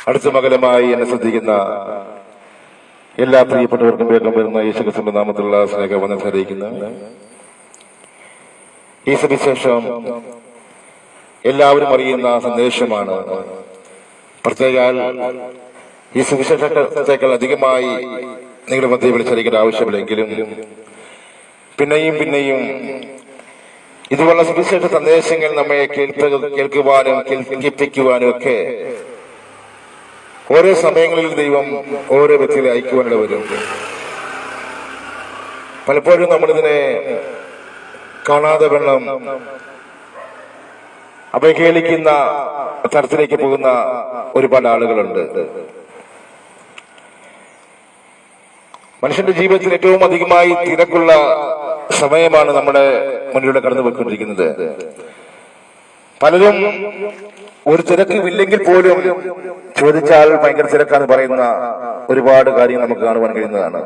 അടുത്ത മകലമായി എന്നെ ശ്രദ്ധിക്കുന്ന എല്ലാ പ്രിയപ്പെട്ടവർക്കും വേഗം വരുന്ന യേശുക്രിസ്തുവിന്റെ നാമത്തിലുള്ള സ്നേഹവന്ദനം അറിയിക്കുന്നു. ഈ സുവിശേഷം എല്ലാവരും അറിയുന്ന സന്ദേശമാണ്. പ്രത്യേക ഈ സുവിശേഷത്തെക്കാൾ അധികമായി നിങ്ങളുടെ മധ്യയിൽ വിളിച്ചറിയിക്കേണ്ട ആവശ്യമില്ലെങ്കിലും പിന്നെയും ഇതുപോലുള്ള സുവിശേഷ സന്ദേശങ്ങൾ നമ്മെ കേൾക്കുവാനും കേൾപ്പിക്കുവാനും ഒക്കെ ഓരോ സമയങ്ങളിൽ ദൈവം ഓരോ വ്യക്തികളെ അയക്കുവാനിട വരും. പലപ്പോഴും നമ്മളിതിനെ കാണാതെ വെള്ളം അപഹേളിക്കുന്ന തരത്തിലേക്ക് പോകുന്ന ഒരുപാട് ആളുകളുണ്ട്. മനുഷ്യന്റെ ജീവിതത്തിൽ ഏറ്റവും അധികമായി തിരക്കുള്ള സമയമാണ് നമ്മുടെ മുന്നിലൂടെ കടന്നു പോയിക്കൊണ്ടിരിക്കുന്നത്. പലരും ഒരു തിരക്കില്ലെങ്കിൽ പോലും ചോദിച്ചാൽ ഭയങ്കര തിരക്കാന്ന് പറയുന്ന ഒരുപാട് കാര്യങ്ങൾ നമുക്ക് കാണുവാൻ കഴിയുന്നതാണ്.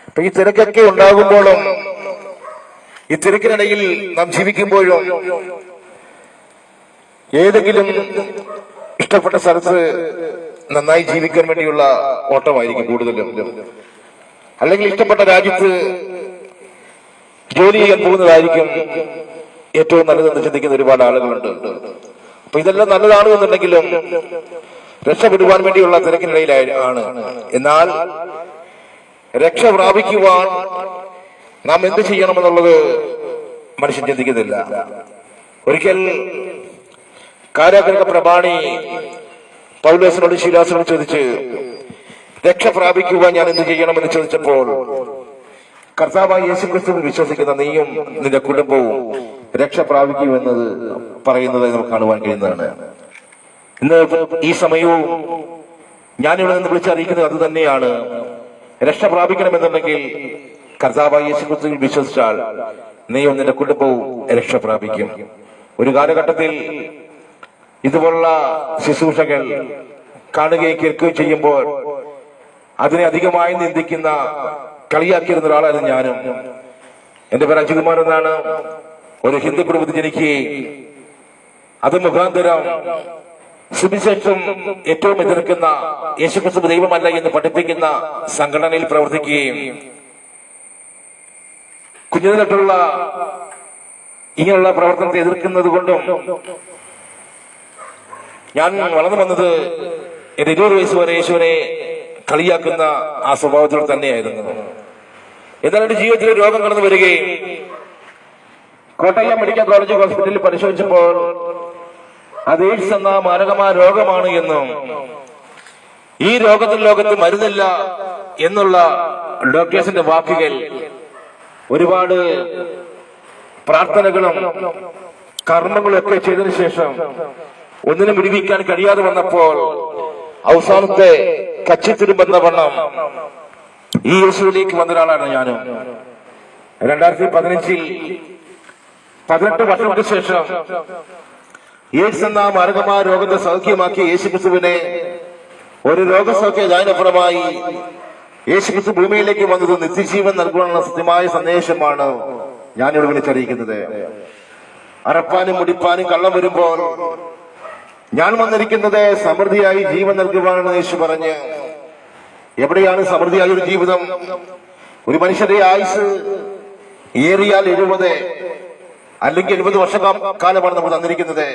അപ്പൊ ഈ തിരക്കൊക്കെ ഉണ്ടാകുമ്പോഴും ഈ തിരക്കിനിടയിൽ നാം ജീവിക്കുമ്പോഴും ഏതെങ്കിലും ഇഷ്ടപ്പെട്ട സ്ഥലത്ത് നന്നായി ജീവിക്കാൻ വേണ്ടിയുള്ള ഓട്ടമായിരിക്കും കൂടുതലും, അല്ലെങ്കിൽ ഇഷ്ടപ്പെട്ട രാജ്യത്ത് ജോലി ചെയ്യാൻ പോകുന്നതായിരിക്കും ഏറ്റവും നല്ലതെന്ന് ചിന്തിക്കുന്ന ഒരുപാട് ആളുകളുണ്ട്. അപ്പൊ ഇതെല്ലാം നല്ലതാണ് എന്നുണ്ടെങ്കിലും രക്ഷപ്പെടുവാൻ വേണ്ടിയുള്ള തിരക്കിനിടയിലാണ്. എന്നാൽ രക്ഷ പ്രാപിക്കുവാൻ നാം എന്ത് ചെയ്യണമെന്നുള്ളത് മനുഷ്യൻ ചിന്തിക്കുന്നില്ല. ഒരിക്കൽ കാരാഗ്രഹ പ്രമാണി പൗലോസിനോട് ശീലാസിനോട് ചോദിച്ച് രക്ഷ പ്രാപിക്കുവാൻ ഞാൻ എന്ത് ചെയ്യണമെന്ന് ചോദിച്ചപ്പോൾ കർത്താവായ യേശുക്രിസ്തുവിൽ വിശ്വസിക്കുന്ന നീയും നിന്റെ കുടുംബവും രക്ഷ പ്രാപിക്കുമെന്നത് പറയുന്നത് നമുക്ക് കാണുവാൻ കഴിയുന്നതാണ്. ഇന്ന് ഈ സമയവും ഞാനിവിടെ നിന്ന് വിളിച്ചറിയിക്കുന്നത് അത് തന്നെയാണ്. രക്ഷ പ്രാപിക്കണമെന്നുണ്ടെങ്കിൽ കർത്താവായ യേശുക്രിസ്തുവിൽ വിശ്വസിച്ചാൽ നീയും നിന്റെ കുടുംബവും രക്ഷ പ്രാപിക്കും. ഒരു കാലഘട്ടത്തിൽ ഇതുപോലുള്ള ശുശ്രൂഷകൾ കാണുകയും കേൾക്കുകയും ചെയ്യുമ്പോൾ അതിനെ അധികമായി നിന്ദിക്കുന്ന കളിയാക്കിയിരുന്ന ഒരാളായിരുന്നു ഞാനും. എന്റെ പേര് അജികുമാർ എന്നാണ്. ഒരു ഹിന്ദു കുടുംബത്തിൽ ജനിക്കുകയും അത് മുഖാന്തരം സുവിശേഷം ഏറ്റവും എതിർക്കുന്ന യേശുക്രിസ്തു ദൈവമല്ല എന്ന് പഠിപ്പിക്കുന്ന സംഘടനയിൽ പ്രവർത്തിക്കുകയും കുഞ്ഞുനായിട്ടുള്ള ഇങ്ങനെയുള്ള പ്രവർത്തനത്തെ എതിർക്കുന്നത് കൊണ്ടും ഞാൻ വളർന്നു വന്നത് എന്റെ 20 വയസ്സ് വരെ യേശുവിനെ കളിയാക്കുന്ന ആ സ്വഭാവത്തോടെ തന്നെയായിരുന്നു. എന്നാൽ എന്റെ ജീവിതത്തിൽ രോഗം കടന്നു വരികയും കോട്ടയം മെഡിക്കൽ കോളേജ് ഹോസ്പിറ്റലിൽ പരിശോധിച്ചപ്പോൾ അത് എയ്ഡ്സ് എന്ന മാരകമായ രോഗമാണ് എന്നും ഈ ലോകത്ത് മരുന്നില്ല എന്നുള്ള ഡോക്ടേഴ്സിന്റെ വാക്കുകൾ ഒരുപാട് പ്രാർത്ഥനകളും കർമ്മങ്ങളും ഒക്കെ ചെയ്തതിനു ശേഷം ഒന്നിനും വിടുവിക്കാൻ കഴിയാതെ വന്നപ്പോൾ അവസാനത്തെ കച്ചിത്തിരുമ്പെന്ന വണ്ണം ഈ യേശുവിലേക്ക് വന്ന ഒരാളാണ് ഞാനും. 2015 18 വർഷങ്ങൾക്ക് ശേഷം എയ്ഡ്സ് എന്ന മാരകമായ രോഗത്തെ സൗഖ്യമാക്കിയ യേശുക്രിസ്തുവിനെ ഒരു രോഗസൗഖ്യദാനപരമായി യേശുക്രിസ്തു ഭൂമിയിലേക്ക് വന്നത് നിത്യജീവൻ നൽകുവാനുള്ള സത്യമായ സന്ദേശമാണ് ഞാനിവിടെ വിളിച്ചറിയിക്കുന്നത്. അറപ്പാനും മുടിപ്പാനും കള്ളം വരുമ്പോൾ ഞാൻ വന്നിരിക്കുന്നത് സമൃദ്ധിയായി ജീവൻ നൽകുവാനാണ് യേശു പറഞ്ഞ്. എവിടെയാണ് സമൃദ്ധിയായ ഒരു ജീവിതം? ഒരു മനുഷ്യന്റെ ആയുസ് ഏറിയാൽ 70 അല്ലെങ്കിൽ 70 വർഷക്കാലമാണ് നമ്മൾ തന്നിരിക്കുന്നത്.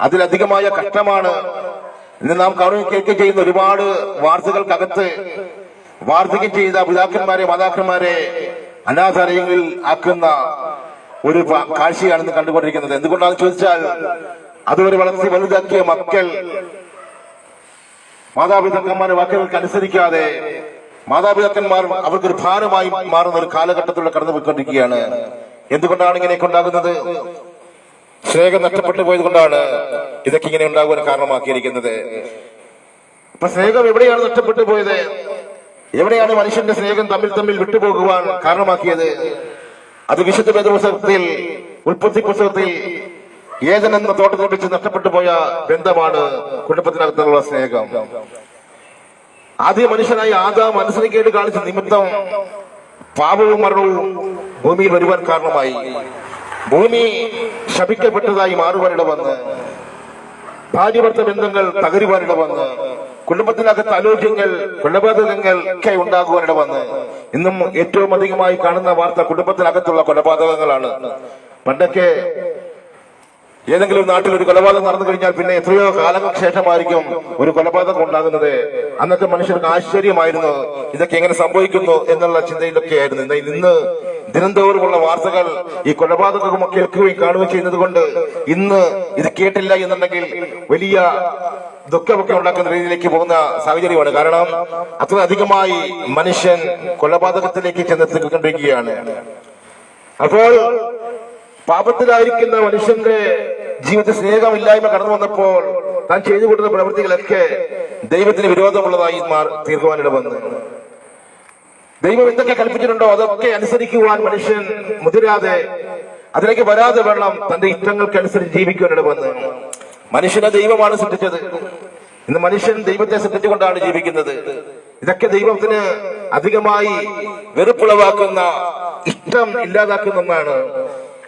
അതിലധികമായ കഷ്ടമാണ് ഇന്ന് നാം കാണുകയും കേൾക്കുകയും ചെയ്യുന്ന ഒരുപാട് വാർത്തകൾക്കകത്ത് വാർദ്ധക്യം ചെയ്ത പിതാക്കന്മാരെ മാതാക്കന്മാരെ അനാഥാലയങ്ങളിൽ ആക്കുന്ന ഒരു കാഴ്ചയാണെന്ന് കണ്ടുകൊണ്ടിരിക്കുന്നത്. എന്തുകൊണ്ടാണെന്ന് ചോദിച്ചാൽ അതുവരെ വളർത്തി വലുതാക്കിയ മക്കൾ മാതാപിതാക്കന്മാരുടെ വാക്കുകൾക്ക് അനുസരിക്കാതെ മാതാപിതാക്കന്മാർ അവർക്കൊരു ഭാരമായി മാറുന്ന ഒരു കാലഘട്ടത്തിലൂടെ കടന്നുപോയിക്കൊണ്ടിരിക്കുകയാണ്. എന്തുകൊണ്ടാണ് ഇങ്ങനെയൊക്കെ ഉണ്ടാകുന്നത്? സ്നേഹം നഷ്ടപ്പെട്ടു പോയത് കൊണ്ടാണ് ഇതൊക്കെ ഇങ്ങനെ ഉണ്ടാകുവാൻ കാരണമാക്കിയിരിക്കുന്നത്. അപ്പൊ സ്നേഹം എവിടെയാണ് നഷ്ടപ്പെട്ടു പോയത്? എവിടെയാണ് മനുഷ്യന്റെ സ്നേഹം തമ്മിൽ വിട്ടുപോകുവാൻ കാരണമാക്കിയത്? അത് വിശുദ്ധ വേദപുസ്തകത്തിൽ ഉൽപ്പത്തി പുസ്തകത്തിൽ ഏദൻ എന്ന തോട്ടത്തിൽ വെച്ച് നഷ്ടപ്പെട്ടു പോയ ബന്ധമാണ് കുടുംബത്തിനകത്തുള്ള സ്നേഹം. ആദ്യ മനുഷ്യനായി ആദാം മനസ്സിലേക്കേട് കാണിച്ച നിമിത്തം പാപവും മരണവും ഭൂമിയിൽ വരുവാൻ കാരണമായി. ഭൂമി ശപിക്കപ്പെട്ടതായി മാറുവാനിട വന്ന് ഭാര്യ ഭർത്ത ബന്ധങ്ങൾ തകരുവാനിട വന്ന് കുടുംബത്തിനകത്ത് ആലോചനകൾ, കൊലപാതകങ്ങൾ ഒക്കെ ഉണ്ടാകുവാനിട വന്ന് ഇന്നും ഏറ്റവും അധികമായി കാണുന്ന വാർത്ത കുടുംബത്തിനകത്തുള്ള കൊലപാതകങ്ങളാണ്. പണ്ടൊക്കെ ഏതെങ്കിലും നാട്ടിൽ ഒരു കൊലപാതകം നടന്നു കഴിഞ്ഞാൽ പിന്നെ എത്രയോ കാലങ്ങൾക്ക് ശേഷമായിരിക്കും ഒരു കൊലപാതകം ഉണ്ടാകുന്നത്. അന്നത്തെ മനുഷ്യർക്ക് ആശ്ചര്യമായിരുന്നു ഇതൊക്കെ എങ്ങനെ സംഭവിക്കുന്നു എന്നുള്ള ചിന്തയിലൊക്കെ ആയിരുന്നു. ഇന്ന് ദിനംതോറുമുള്ള വാർത്തകൾ ഈ കൊലപാതകമൊക്കെ കേൾക്കുകയും കാണുകയും ചെയ്യുന്നത് കൊണ്ട് ഇന്ന് ഇത് കേട്ടില്ല എന്നുണ്ടെങ്കിൽ വലിയ ദുഃഖമൊക്കെ ഉണ്ടാക്കുന്ന രീതിയിലേക്ക് പോകുന്ന സാഹചര്യമാണ്. കാരണം അത്ര അധികമായി മനുഷ്യൻ കൊലപാതകത്തിലേക്ക് ചെന്നെത്തിക്കൊണ്ടിരിക്കുകയാണ്. അപ്പോൾ പാപത്തിലായിരിക്കുന്ന മനുഷ്യന്റെ ജീവിതത്തിൽ സ്നേഹമില്ലായ്മ കടന്നു വന്നപ്പോൾ താൻ ചെയ്തു കൊടുക്കുന്ന പ്രവൃത്തികളൊക്കെ ദൈവത്തിന് വിരോധമുള്ളതായി തീർക്കുവാനിട വന്നു. ദൈവം എന്തൊക്കെ കൽപ്പിച്ചിട്ടുണ്ടോ അതൊക്കെ അനുസരിക്കുവാൻ മനുഷ്യൻ മുതിരാതെ, അതിലേക്ക് വരാതെ വേണം തന്റെ ഇഷ്ടങ്ങൾക്കനുസരിച്ച് ജീവിക്കുവാനിട വന്ന്. മനുഷ്യനെ ദൈവമാണ് സൃഷ്ടിച്ചത്. ഇന്ന് മനുഷ്യൻ ദൈവത്തെ സൃഷ്ടിച്ചുകൊണ്ടാണ് ജീവിക്കുന്നത്. ഇതൊക്കെ ദൈവത്തിന് അധികമായി വെറുപ്പുളവാക്കുന്ന, ഇഷ്ടം ഇല്ലാതാക്കുന്ന ഒന്നാണ്.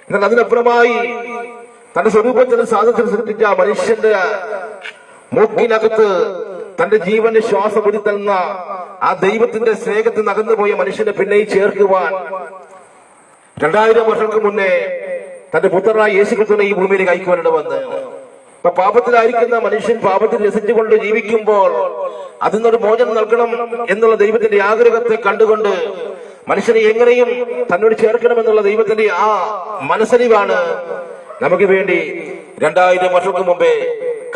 എന്നാൽ അതിനപ്പുറമായി തന്റെ സ്വരൂപത്തിന് സാധനത്തിൽ സൃഷ്ടിച്ച മനുഷ്യന്റെ മൂക്കിനകത്ത് തന്റെ ജീവന്റെ ശ്വാസം ഉരുത്തുന്ന ആ ദൈവത്തിന്റെ സ്നേഹത്തിൽ നകന്നുപോയ മനുഷ്യനെ പിന്നെയും ചേർക്കുവാൻ 2000 വർഷങ്ങൾക്ക് മുന്നേ തന്റെ പുത്രനായ യേശുക്രിസ്തുവിനെ ഈ ഭൂമിയിലേക്ക് അയക്കുവാനിട വന്ന്. അപ്പൊ പാപത്തിലായിരിക്കുന്ന മനുഷ്യൻ പാപത്തിൽ രസിച്ചുകൊണ്ട് ജീവിക്കുമ്പോൾ അതിനൊരു മോചനം നൽകണം എന്നുള്ള ദൈവത്തിന്റെ ആഗ്രഹത്തെ കണ്ടുകൊണ്ട് മനുഷ്യനെ എങ്ങനെയും തന്നോട് ചേർക്കണമെന്നുള്ള ദൈവത്തിന്റെ ആ മനസ്സരിവാണ് നമുക്ക് വേണ്ടി 2000 വർഷങ്ങൾക്ക് മുമ്പേ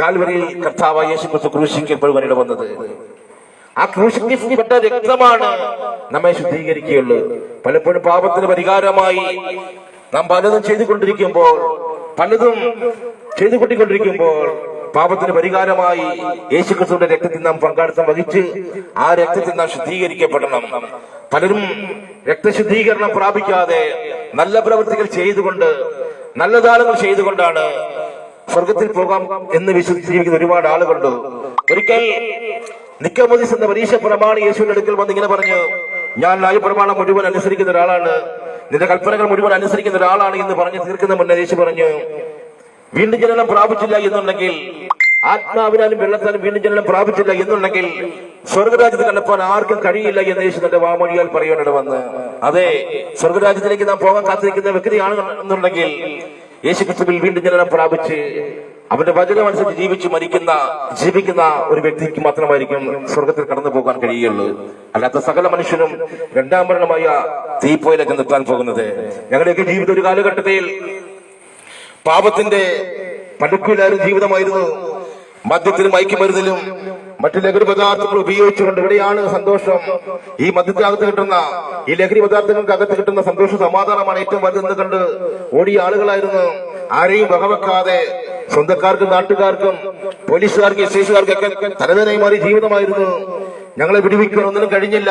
കാൽവരിയിൽ കർത്താവായ യേശുക്രിസ്തു ക്രൂശിക്കപ്പെടുവാനിട വന്നത്. ആ ക്രൂശിക്കപ്പെട്ട രക്തമാണ് നമ്മെ ശുദ്ധീകരിക്കുകയുള്ളൂ. പലപ്പോഴും പാപത്തിന് പരിഹാരമായി നാം പലതും ചെയ്തുകൊണ്ടിരിക്കുമ്പോൾ പാപത്തിന് പരിഹാരമായി യേശുക്രിസ്തുവിന്റെ രക്തത്തിൽ നാം പങ്കാളിത്തം വഹിച്ച് ആ രക്തത്തിൽ നാം ശുദ്ധീകരിക്കപ്പെടണം. പലരും രക്തശുദ്ധീകരണം പ്രാപിക്കാതെ നല്ല പ്രവൃത്തികൾ ചെയ്തുകൊണ്ട്, നല്ല ദാനങ്ങൾ ചെയ്തുകൊണ്ടാണ് സ്വർഗത്തിൽ പോകാം എന്ന് വിശ്വസിച്ചിരിക്കുന്ന ഒരുപാട് ആളുകളുണ്ട്. ഒരിക്കൽ നിക്കോമോദീസ് എന്ന പരീക്ഷ പ്രമാണി യേശുവിന്റെ അടുക്കൽ വന്ന് ഇങ്ങനെ പറഞ്ഞു, ഞാൻ ന്യായപ്രമാണം മുഴുവൻ അനുസരിക്കുന്ന ഒരാളാണ്, നിന്റെ കൽപ്പനകൾ മുഴുവൻ അനുസരിക്കുന്ന ഒരാളാണ് എന്ന് പറഞ്ഞ് തീർക്കുന്ന മുന്നേ യേശു പറഞ്ഞു, വീണ്ടും ജനനം പ്രാപിച്ചില്ല എന്നുണ്ടെങ്കിൽ, ആത്മാവിനാലും വെള്ളത്താലും വീണ്ടും ജനനം പ്രാപിച്ചില്ല എന്നുണ്ടെങ്കിൽ സ്വർഗരാജ്യത്തിൽ കണ്ടെത്താൻ ആർക്കും കഴിയില്ല എന്ന് യേശു തന്റെ വാമൊഴിയാൽ പറയാനിട വന്ന്. അതെ, സ്വർഗരാജ്യത്തിലേക്ക് നാം പോകാൻ കാത്തിരിക്കുന്ന വ്യക്തിയാണ് എന്നുണ്ടെങ്കിൽ യേശുക്രിസ്തുവിൽ വീണ്ടും ജനനം പ്രാപിച്ച് അവന്റെ വചനമനുസരിച്ച് ജീവിക്കുന്ന ഒരു വ്യക്തിക്ക് മാത്രമായിരിക്കും സ്വർഗത്തിൽ കടന്നു പോകാൻ കഴിയുള്ളൂ. അല്ലാത്ത സകല മനുഷ്യനും രണ്ടാം മരണമായ തീപ്പോയിലേക്ക് നിർത്താൻ പോകുന്നത്. ഞങ്ങളുടെയൊക്കെ ജീവിത ഒരു കാലഘട്ടത്തിൽ പാപത്തിന്റെ പടുക്കിലാരും ജീവിതമായിരുന്നു. മദ്യത്തിലും മയക്കുമരുന്നിലും മറ്റു ലഹരി പദാർത്ഥങ്ങൾ ഉപയോഗിച്ചുകൊണ്ട് എവിടെയാണ് സന്തോഷം? ഈ മദ്യത്തിനകത്ത് കിട്ടുന്ന, ഈ ലഹരി പദാർത്ഥങ്ങൾക്ക് അകത്ത് കിട്ടുന്ന സന്തോഷ സമാധാനമാണ് ഏറ്റവും വലുതെന്ന് കണ്ട് ഓടിയ ആളുകളായിരുന്നു. ആരെയും വകവെക്കാതെ സ്വന്തക്കാർക്കും നാട്ടുകാർക്കും പോലീസുകാർക്കും എക്സൈസുകാർക്കൊക്കെ തലവേദനയായി മാറി ജീവിതമായിരുന്നു. ഞങ്ങളെ വിടുവിക്കാൻ ഒന്നിനും കഴിഞ്ഞില്ല.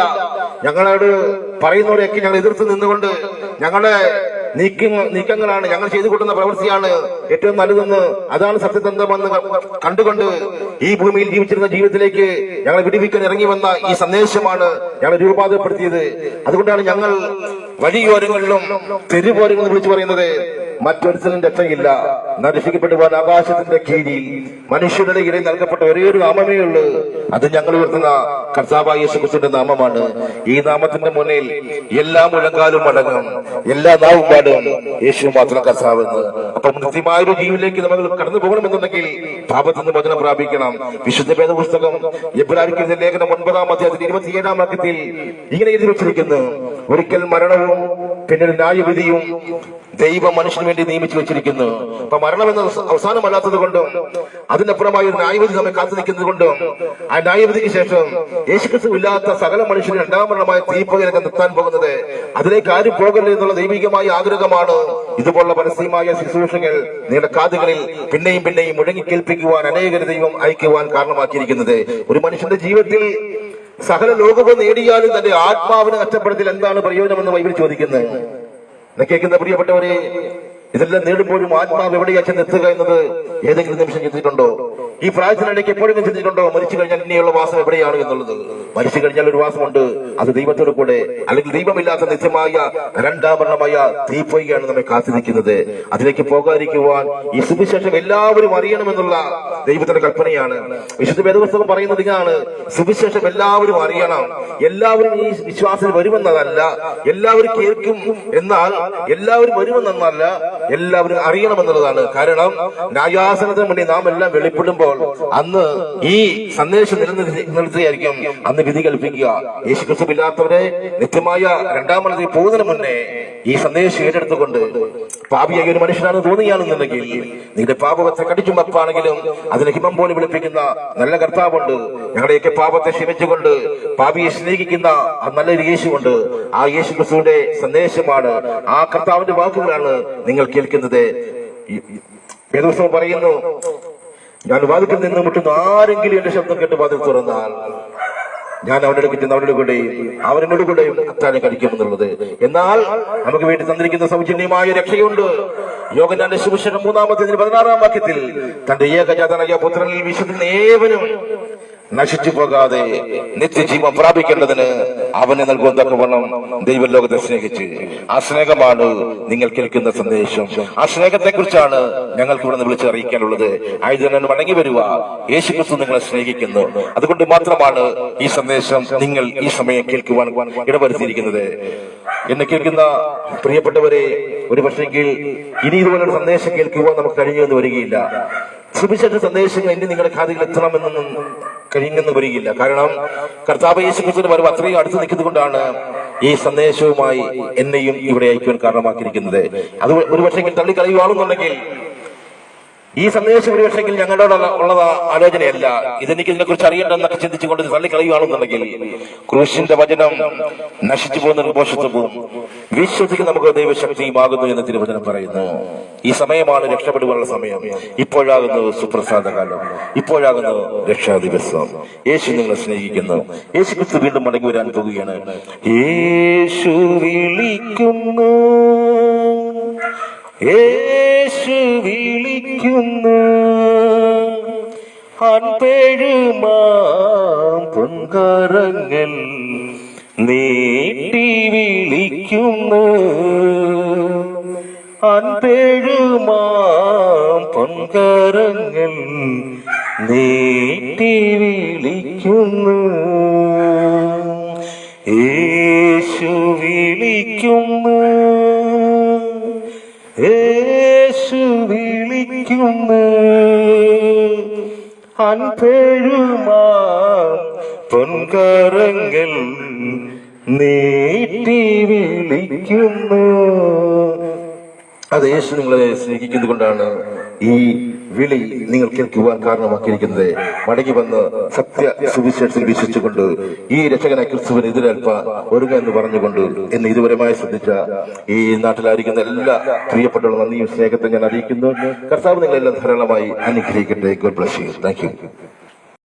ഞങ്ങളോട് പറയുന്നവരെയൊക്കെ ഞങ്ങൾ എതിർത്ത് നിന്നുകൊണ്ട് ഞങ്ങളുടെ നീക്കങ്ങളാണ്, ഞങ്ങൾ ചെയ്തു കൂട്ടുന്ന പ്രവൃത്തിയാണ് ഏറ്റവും നല്ലതെന്ന്, അതാണ് സത്യതന്ത്രമെന്ന് കണ്ടുകൊണ്ട് ഈ ഭൂമിയിൽ ജീവിച്ചിരുന്ന ജീവിതത്തിലേക്ക് ഞങ്ങളെ വിടുവിക്കാൻ ഇറങ്ങി വന്ന ഈ സന്ദേശമാണ് ഞങ്ങൾ രൂപാന്തരപ്പെടുത്തിയത്. അതുകൊണ്ടാണ് ഞങ്ങൾ വഴിയോരങ്ങളിലും തെരുവോരങ്ങളിലും വിളിച്ചു പറയുന്നത്, മറ്റൊരുത്തനും രക്ഷയില്ല, നരക്ഷിക്കപ്പെടുവാൻ ആകാശത്തിന്റെ കീഴിൽ മനുഷ്യരുടെ ഇടയിൽ നൽകപ്പെട്ട ഒരേയൊരു നാമമേ ഉള്ളൂ, അത് ഞങ്ങൾ ഉയർത്തുന്ന കർത്താവായ യേശുക്രിസ്തുവിന്റെ നാമമാണ്. ഈ നാമത്തിന്റെ മുന്നിൽ എല്ലാ മുഴങ്കാലും മടങ്ങും, എല്ലാ നാവും പാടും യേശു മാത്രം കർത്താവെന്ന്. അപ്പം നിത്യമായൊരു ജീവിതത്തിലേക്ക് നമ്മൾ കടന്നു പോകണമെന്നുണ്ടെങ്കിൽ പാപത്തിൽ നിന്ന് മോചനം പ്രാപിക്കണം. വിശുദ്ധ വേദപുസ്തകം എബ്രായർക്കെഴുതിയ ലേഖനം 9-ാം അധ്യായത്തിൽ 27-ാം വാക്യത്തിൽ ഇങ്ങനെ എഴുതി വെച്ചിരിക്കുന്നു, ഒരിക്കൽ മരണവും പിന്നീട് ന്യായവിധിയും ദൈവം മനുഷ്യന് വേണ്ടി നിയമിച്ചു വെച്ചിരിക്കുന്നു. അപ്പൊ മരണം എന്ന അവസാനമല്ലാത്തത് കൊണ്ടും അതിനപ്പുറമായ ഒരു ന്യായവിധി നമ്മെ കാത്തു നിൽക്കുന്നത് കൊണ്ടും ആ ന്യായവിധിക്ക് ശേഷം യേശുക്രിസ്തു ഇല്ലാത്ത സകല മനുഷ്യന് രണ്ടാം മരണമായ തീപ്പൊയിലേക്ക് നിർത്താൻ പോകുന്നത്. അതിലേക്ക് ആരും പോകല്ലേ എന്നുള്ള ദൈവികമായ ആഗ്രഹമാണ് ഇതുപോലുള്ള പരസ്യമായ ശുശ്രൂഷകൾ നിങ്ങളുടെ കാതുകളിൽ പിന്നെയും പിന്നെയും മുഴങ്ങി കേൾപ്പിക്കുവാൻ അനേകരെ ദൈവം അയക്കുവാൻ കാരണമാക്കിയിരിക്കുന്നത്. ഒരു മനുഷ്യന്റെ ജീവിതത്തിൽ സകല ലോകവും നേടിയാലും തന്റെ ആത്മാവിന് നഷ്ടപ്പെടുത്തിൽ എന്താണ് പ്രയോജനമെന്ന് ബൈബിൾ ചോദിക്കുന്നത്. കേൾക്കുന്ന പ്രിയപ്പെട്ടവരെ, ഇതെല്ലാം നേടുമ്പോഴും ആത്മാവ് എവിടെയാ ചെന്നെത്തുക എന്നത് ഏതെങ്കിലും നിമിഷം ചിന്തിച്ചിട്ടുണ്ടോ? ഈ പ്രായത്തിനിടയ്ക്ക് എപ്പോഴെങ്കിലും ചിന്തിച്ചിട്ടുണ്ടോ മരിച്ചു കഴിഞ്ഞാൽ ഇനിയുള്ള വാസം എവിടെയാണ് എന്നുള്ളത്? മരിച്ചു കഴിഞ്ഞാൽ ഒരു വാസമുണ്ട്, അത് ദൈവത്തോട് കൂടെ, അല്ലെങ്കിൽ ദൈവമില്ലാത്ത നിത്യമായ രണ്ടാം മരണമായ തീപ്പൊയ്യാണ് നമ്മെ കാത്തിരിക്കുന്നത്. അതിലേക്ക് പോകാതിരിക്കുവാൻ ഈ സുവിശേഷം എല്ലാവരും അറിയണമെന്നുള്ള ദൈവത്തിന്റെ കൽപ്പനയാണ്. വിശുദ്ധ വേദപുസ്തകം പറയുന്നത് ഇതാണ്: സുവിശേഷം എല്ലാവരും അറിയണം. എല്ലാവരും ഈ വിശ്വാസത്തിൽ വരുമെന്നതല്ല, എല്ലാവരും കേൾക്കും എന്നാൽ എല്ലാവരും വരുമെന്നല്ല, എല്ലാവരും അറിയണമെന്നുള്ളതാണ്. കാരണം ന്യായാസനത്തിന് മുന്നിൽ നാം എല്ലാം വെളിപ്പെടുമ്പോൾ അന്ന് ഈ സന്ദേശം നിലനിർത്തിയായിരിക്കും അന്ന് വിധി കൽപ്പിക്കുക. യേശുക്രിസ്തുവില്ലാത്തവരെ നിത്യമായ രണ്ടാം മരണത്തിൽ പോകുന്നതിന് മുന്നേ ഈ സന്ദേശം ഏറ്റെടുത്തുകൊണ്ട് പാപിയായ ഒരു മനുഷ്യനാണെന്ന് തോന്നിയാണെന്നുണ്ടെങ്കിൽ, നിങ്ങളുടെ പാപത്തെ കടിച്ചുമപ്പാണെങ്കിലും അതിന് ഹിമം പോലെ വിളിപ്പിക്കുന്ന നല്ല കർത്താവുണ്ട്. ഞങ്ങളുടെയൊക്കെ പാപത്തെ ക്ഷമിച്ചുകൊണ്ട് പാപിയെ സ്നേഹിക്കുന്ന ആ നല്ലൊരു യേശുവുണ്ട്. ആ യേശു ക്രിസ്തുവിന്റെ സന്ദേശമാണ്, ആ കർത്താവിന്റെ വാക്കുകളാണ് നിങ്ങൾ കേൾക്കുന്നത്. വേദപുസ്തകം പറയുന്നു, ഞാൻ വാതിൽക്കൽ നിന്ന് മുട്ടുന്ന ആരെങ്കിലും എന്റെ ശബ്ദം കേട്ട് വാതിൽ തുറന്നാൽ ഞാൻ അവരുടെ കിട്ടുന്ന അവരുടെ കൂടെയും അവരുടെ കൂടെയും അത്താഴം കഴിക്കുമെന്നുള്ളത്. എന്നാൽ നമുക്ക് വേണ്ടി തന്നിരിക്കുന്ന സൗജന്യമായ രക്ഷയുണ്ട്. യോഹന്നാന്റെ സുവിശേഷം 3-16 വാക്യത്തിൽ തന്റെ ഏകജാതനായ പുത്രനിൽ വിശ്വസിക്കുന്ന ഏവനും നശിച്ചു പോകാതെ നിത്യജീവൻ പ്രാപിക്കേണ്ടതിന് അവനെ നൽകുവാൻ തക്കവണ്ണം ദൈവം ലോകത്തെ സ്നേഹിച്ച്. ആ സ്നേഹമാണ് നിങ്ങൾ കേൾക്കുന്ന സന്ദേശം. ആ സ്നേഹത്തെ കുറിച്ചാണ് ഞങ്ങൾക്ക് ഇവിടെ വിളിച്ച് അറിയിക്കാനുള്ളത്. ആയതിനാൽ മടങ്ങി വരുക, യേശു ക്രിസ്തു നിങ്ങളെ സ്നേഹിക്കുന്നു. അതുകൊണ്ട് മാത്രമാണ് ഈ സന്ദേശം നിങ്ങൾ ഈ സമയം കേൾക്കുവാൻ ഇടവരുത്തിയിരിക്കുന്നത്. എന്നെ കേൾക്കുന്ന പ്രിയപ്പെട്ടവരെ, ഒരു പക്ഷെങ്കിൽ ഇനി ഇതുപോലൊരു സന്ദേശം കേൾക്കുവാൻ നമുക്ക് കഴിഞ്ഞു എന്ന് വരികയില്ല. സുവിശേഷ സന്ദേശങ്ങൾ ഇനി നിങ്ങളുടെ കാതുകളിൽ എത്തണമെന്നൊന്നും കഴിഞ്ഞെന്ന് വരികയില്ല. കാരണം കർത്താവ് യേശു ക്രിസ്തുവിന്റെ വരവ് അത്രയും അടുത്ത് നിൽക്കുന്നത് കൊണ്ടാണ് ഈ സന്ദേശവുമായി എന്നെയും ഇവിടെ അയക്കുവാൻ കാരണമാക്കിയിരിക്കുന്നത്. അത് ഒരു പക്ഷേ തള്ളിക്കളയുവാണെന്നുണ്ടെങ്കിൽ, ഈ സന്ദേശം ഒരു പക്ഷെങ്കിൽ ഞങ്ങളോട് ഉള്ളത് ആലോചനയല്ല, ഇതെനിക്ക് ഇതിനെ കുറിച്ച് അറിയേണ്ടെന്നൊക്കെ ചിന്തിച്ചുകൊണ്ട് തള്ളിക്കളയുകയാണെന്നുണ്ടെങ്കിൽ, ക്രൂശിന്റെ വചനം നശിച്ചു പോകുന്ന മോശത്വവും വിശ്വസിക്ക് നമുക്ക് ദൈവശക്തിയുമാകുന്നു എന്ന് തിരുവചനം പറയുന്നു. ഈ സമയമാണ് രക്ഷപ്പെടുവാനുള്ള സമയം. ഇപ്പോഴാകുന്നു സുപ്രസാദ കാലം, ഇപ്പോഴാകുന്നു രക്ഷാ ദിവസം. യേശു നിങ്ങളെ സ്നേഹിക്കുന്നു. യേശു ക്രിസ്തു വീണ്ടും മടങ്ങി വരാൻ പോകുകയാണ്. യേശു വിളിക്കുന്നു, യേശു വിളിക്കുന്നു, അൻപെഴുമാം പൊൻകരങ്ങൾ നീട്ടി വിളിക്കുന്നു, അൻപെഴുമാം പൊൻകരങ്ങൾ നീട്ടി വിളിക്കുന്നു. യേശു വിളിക്കുന്നു, യേശു വിളിക്കുന്നു, അൻപെഴുമാം പൊൻകരങ്ങൾ നീട്ടി വിളിക്കുന്നു. അത് യേശു നിങ്ങളെ സ്നേഹിക്കുന്നത് കൊണ്ടാണ് ഈ വിളി നിങ്ങൾ കേൾക്കുവാൻ കാരണമാക്കിയിരിക്കുന്നത്. മടങ്ങി വന്ന് സത്യ സുവിശേഷത്തിൽ വിശ്വസിച്ചുകൊണ്ട് ഈ രക്ഷകനായ ക്രിസ്തുവിന് എതിരേൽപ്പാൻ ഒരുങ്ങ എന്ന് പറഞ്ഞുകൊണ്ട് എന്നെ ഇതുവരെമായി ശ്രദ്ധിച്ച ഈ നാട്ടിലായിരിക്കുന്ന എല്ലാ പ്രിയപ്പെട്ടവരും നന്ദിയും സ്നേഹത്തെ ഞാൻ അറിയിക്കുന്നു. കർത്താവ് നിങ്ങളെല്ലാം ധാരാളമായി അനുഗ്രഹിക്കട്ടെ. God bless you. Thank you.